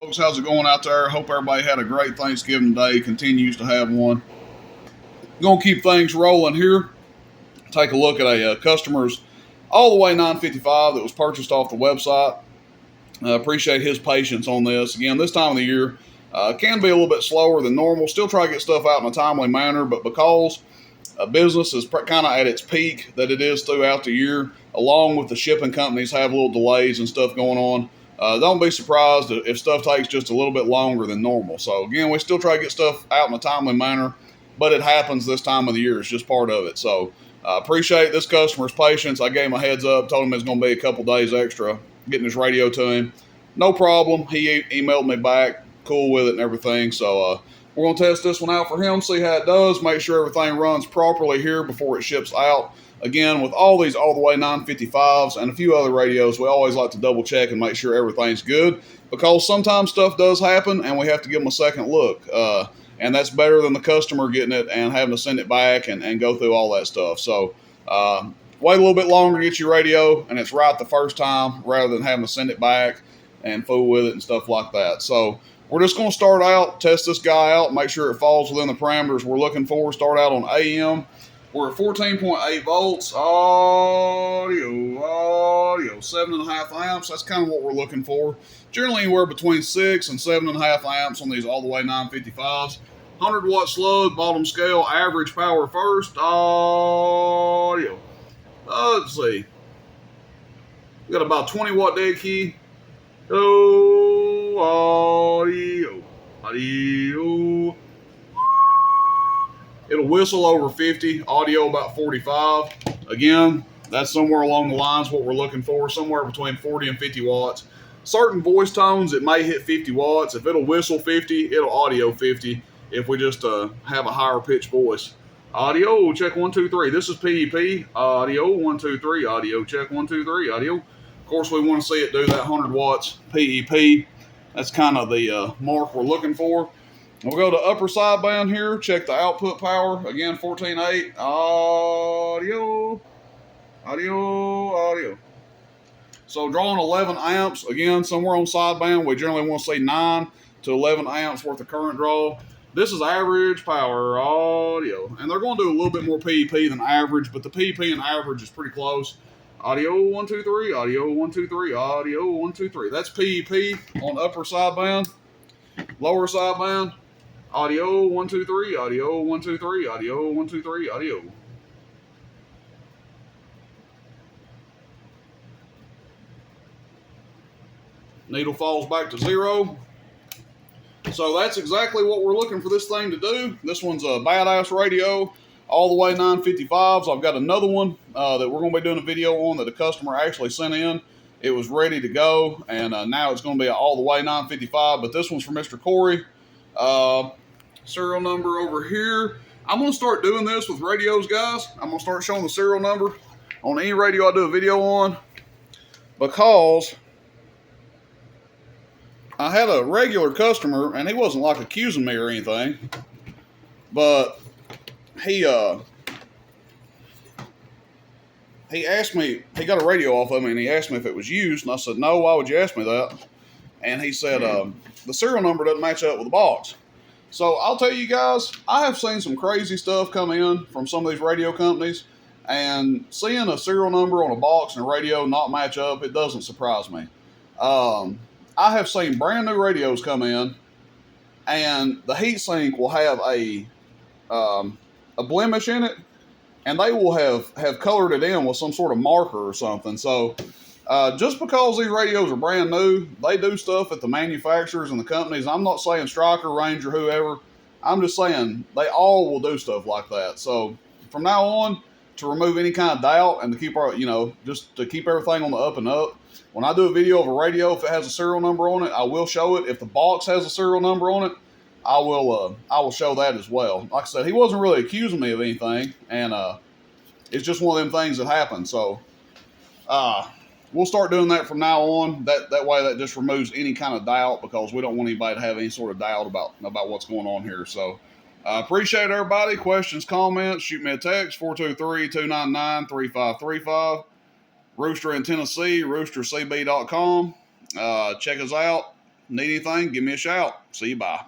Folks, how's it going out there? Hope everybody had a great Thanksgiving day, continues to have one. Gonna keep things rolling here. Take a look at a customer's all the way 955 that was purchased off the website. Appreciate his patience on this. Again, this time of the year can be a little bit slower than normal. Still try to get stuff out in a timely manner, but because business is kind of at its peak that it is throughout the year, along with the shipping companies have little delays and stuff going on. Don't be surprised if stuff takes just a little bit longer than normal. So again, we still try to get stuff out in a timely manner, but it happens this time of the year. It's just part of it. So appreciate this customer's patience. I gave him a heads up, told him it's going to be a couple days extra getting his radio to him. No problem. He emailed me back, cool with it and everything. So we're going to test this one out for him, see how it does, make sure everything runs properly here before it ships out. Again, with all these all the way 955s and a few other radios, we always like to double check and make sure everything's good, because sometimes stuff does happen and we have to give them a second look. And that's better than the customer getting it and having to send it back and go through all that stuff. So wait a little bit longer to get your radio and it's right the first time rather than having to send it back and fool with it and stuff like that. So we're just going to start out, test this guy out, make sure it falls within the parameters we're looking for. Start out on AM. We're at 14.8 volts, audio, 7.5 amps. That's kind of what we're looking for. Generally anywhere between 6 and 7.5 amps on these all the way 955s. 100 watt slug, bottom scale, average power first, audio. Let's see. We got about 20 watt dead key. Audio. It'll whistle over 50, audio about 45. Again, that's somewhere along the lines what we're looking for, somewhere between 40 and 50 watts. Certain voice tones, it may hit 50 watts. If it'll whistle 50, it'll audio 50 if we just have a higher pitched voice. Audio, check 1, 2, 3. This is PEP. Audio, 1, 2, 3. Audio, check 1, 2, 3. Audio. Of course, we want to see it do that 100 watts PEP. That's kind of the mark we're looking for. We'll go to upper sideband here, check the output power. Again, 14.8. Audio. So drawing 11 amps. Again, somewhere on sideband, we generally want to say 9 to 11 amps worth of current draw. This is average power audio. And they're going to do a little bit more PEP than average, but the PEP and average is pretty close. Audio 1, 2, 3. Audio 1, 2, 3. Audio 1, 2, 3. That's PEP on upper sideband. Lower sideband. Audio 1, 2, 3. Audio 1, 2, 3. Audio 1, 2, 3. Audio. Needle falls back to 0. So that's exactly what we're looking for this thing to do. This one's a badass radio, all the way 955s. I've got another one that we're going to be doing a video on that the customer actually sent in. It was ready to go, and now it's going to be an all the way 955. But this one's for Mr. Cory. Serial number over here. I'm going to start doing this with radios, guys. I'm going to start showing the serial number on any radio I do a video on, because I had a regular customer, and he wasn't like accusing me or anything, but he asked me, he got a radio off of me, and he asked me if it was used, and I said, no, why would you ask me that? And he said, the serial number doesn't match up with the box. So I'll tell you guys, I have seen some crazy stuff come in from some of these radio companies, and seeing a serial number on a box and a radio not match up, it doesn't surprise me. I have seen brand new radios come in, and the heatsink will have a blemish in it, and they will have colored it in with some sort of marker or something. So just because these radios are brand new, they do stuff at the manufacturers and the companies. I'm not saying Stryker, Ranger, whoever. I'm just saying they all will do stuff like that. So from now on, to remove any kind of doubt and to keep our, just to keep everything on the up and up, when I do a video of a radio, if it has a serial number on it, I will show it. If the box has a serial number on it, I will show that as well. Like I said, he wasn't really accusing me of anything, and it's just one of them things that happen. So we'll start doing that from now on. That way, that just removes any kind of doubt, because we don't want anybody to have any sort of doubt about what's going on here. So appreciate everybody. Questions, comments, shoot me a text, 423-299-3535. Rooster in Tennessee, roostercb.com. Check us out. Need anything, give me a shout. See you, bye.